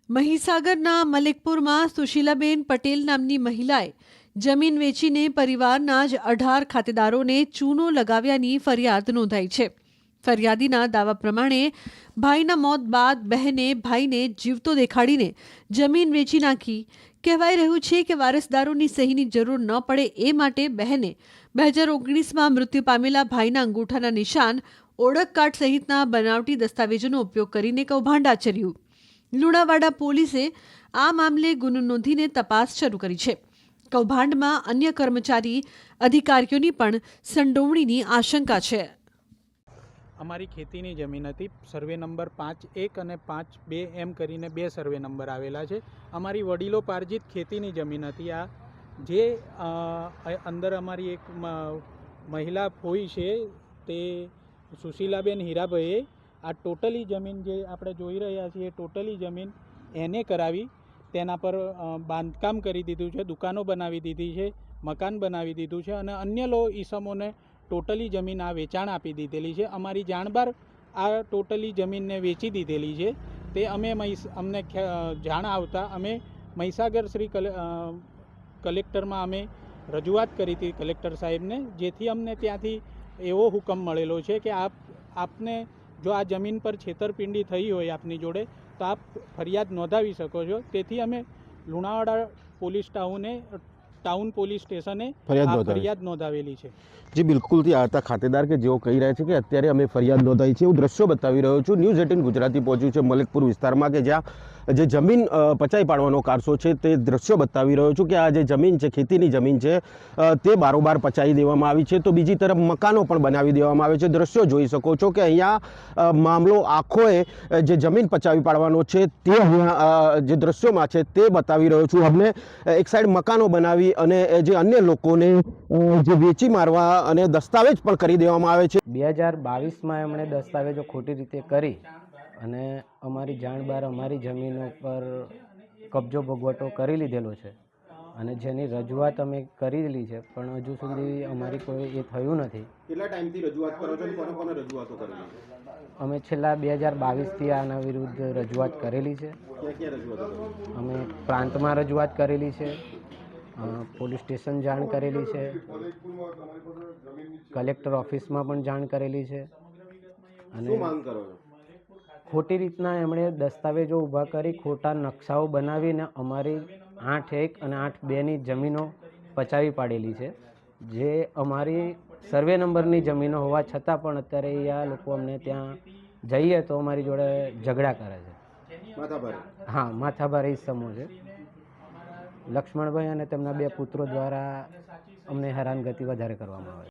મહીસાગરના મલિકપુરમાં સુશીલાબેન પટેલ નામની મહિલાએ જમીન વેચીને પરિવારના જ 18 ખાતેદારોને ચૂનો લગાવ્યાની ફરિયાદ નોંધાઈ છે। ફરિયાદીના દાવા પ્રમાણે ભાઈના મોત બાદ બહેને ભાઈને જીવતો દેખાડીને જમીન વેચી નાખી। કહેવાઈ રહ્યું છે કે વારસદારોની સહીની જરૂર ન પડે એ માટે બહેને 2019માં મૃત્યુ પામેલા ભાઈના અંગૂઠાના નિશાન, ઓળખ કાર્ડ સહિતના બનાવટી દસ્તાવેજોનો ઉપયોગ કરીને કૌભાંડ આચર્યું। લુણાવાડા પોલીસે આ મામલે ગુનો નોંધીને તપાસ શરૂ કરી છે। કૌભાંડમાં અન્ય કર્મચારી અધિકારીઓની પણ સંડોવણીની આશંકા છે। અમારી ખેતીની જમીન હતી। સર્વે નંબર 5-1 અને 5-2 એમ કરીને 2 સર્વે નંબર આવેલા છે। અમારી વડીલો પાર્જિત ખેતીની જમીન હતી। આ જે અંદર અમારી એક મહિલા ફોઈ છે તે સુશીલાબેન હીરાભાઈએ આ ટોટલી જમીન જે આપણે જોઈ રહ્યા છીએ ટોટલી જમીન એને કરાવી, તેના પર બાંધકામ કરી દીધું છે, દુકાનો બનાવી દીધી છે, મકાન બનાવી દીધું છે અને અન્ય ઈસમોને ટોટલી જમીન આ વેચાણ આપી દીધેલી છે। અમારી જાણબાર આ ટોટલી જમીનને વેચી દીધેલી છે। તે અમને જાણ આવતા અમે મહીસાગર શ્રી કલેક્ટરમાં અમે રજૂઆત કરી હતી કલેક્ટર સાહેબને, જેથી અમને ત્યાંથી એવો હુકમ મળેલો છે કે આપને જો આ જમીન પર છેતરપિંડી થઈ હોય આપની જોડે તો આપ ફરિયાદ નોંધાવી શકો છો। તેથી અમે લુણાવાડા પોલીસ ટાઉન પોલીસ સ્ટેશને ફરિયાદ નોંધાવેલી છે। जी बिल्कुल थी आता खातेदार के जो कही रहे थे कि अत्यारे अमे फरियाद नोंधाई है। हूँ दृश्यों बतावी रह्यो छूँ। न्यूज़ 18 गुजराती पहुंच्યું છે મલિકપુર વિસ્તારમાં કે જ્યાં જે જમીન પચાઈ પાડવાનો કારસો છે તે દૃશ્યો બતાવી રહ્યો છું કે આ જે જમીન છે ખેતીની જમીન છે તે બારોબાર પચાઈ દેવામાં આવી છે, તો બીજી તરફ મકાનો પણ બનાવી દેવામાં આવે છે। દૃશ્યો જોઈ શકો છો કે અહીંયા મામલો આખોએ જે જમીન પચાવી પાડવાનો છે તે અહીંયા જે દૃશ્યોમાં છે તે બતાવી રહ્યો છું। અમને એક સાઈડ મકાનો બનાવી અને જે અન્ય લોકોને જે વેચી મારવા અને દસ્તાવેજ પણ કરી દેવામાં આવે છે। 2022માં એમણે દસ્તાવેજો ખોટી રીતે કરી અને અમારી જાણ બહાર અમારી જમીનો પર કબજો ભોગવટો કરી લીધેલો છે અને જેની રજૂઆત અમે કરેલી છે, પણ હજુ સુધી અમારી કોઈ એ થયું નથી। કેટલા ટાઈમથી રજૂઆત કરો છો અને કોને કોને રજૂઆતો કરેલી છે? અમે છેલ્લા 2022થી આના વિરુદ્ધ રજૂઆત કરેલી છે। ક્યાં ક્યાં રજૂઆતો કરેલી? અમે પ્રાંતમાં રજૂઆત કરેલી છે, પોલીસ સ્ટેશન જાણ કરેલી છે, કલેક્ટર ઓફિસમાં પણ જાણ કરેલી છે। અને શું માંગ કરો છો? ખોટી રીતના એમણે દસ્તાવેજો ઊભા કરી ખોટા નકશાઓ બનાવીને અમારી 8-1 અને 8-2ની જમીનો પચાવી પાડેલી છે, જે અમારી સર્વે નંબરની જમીનો હોવા છતાં પણ અત્યારે આ લોકો અમને ત્યાં જઈએ તો અમારી જોડે ઝઘડા કરે છે। માથાભારે? હા, માથાભારે ઇસમો છે। લક્ષ્મણભાઈ અને તેમના 2 પુત્રો દ્વારા અમને હેરાનગતિ વધારે કરવામાં આવે છે।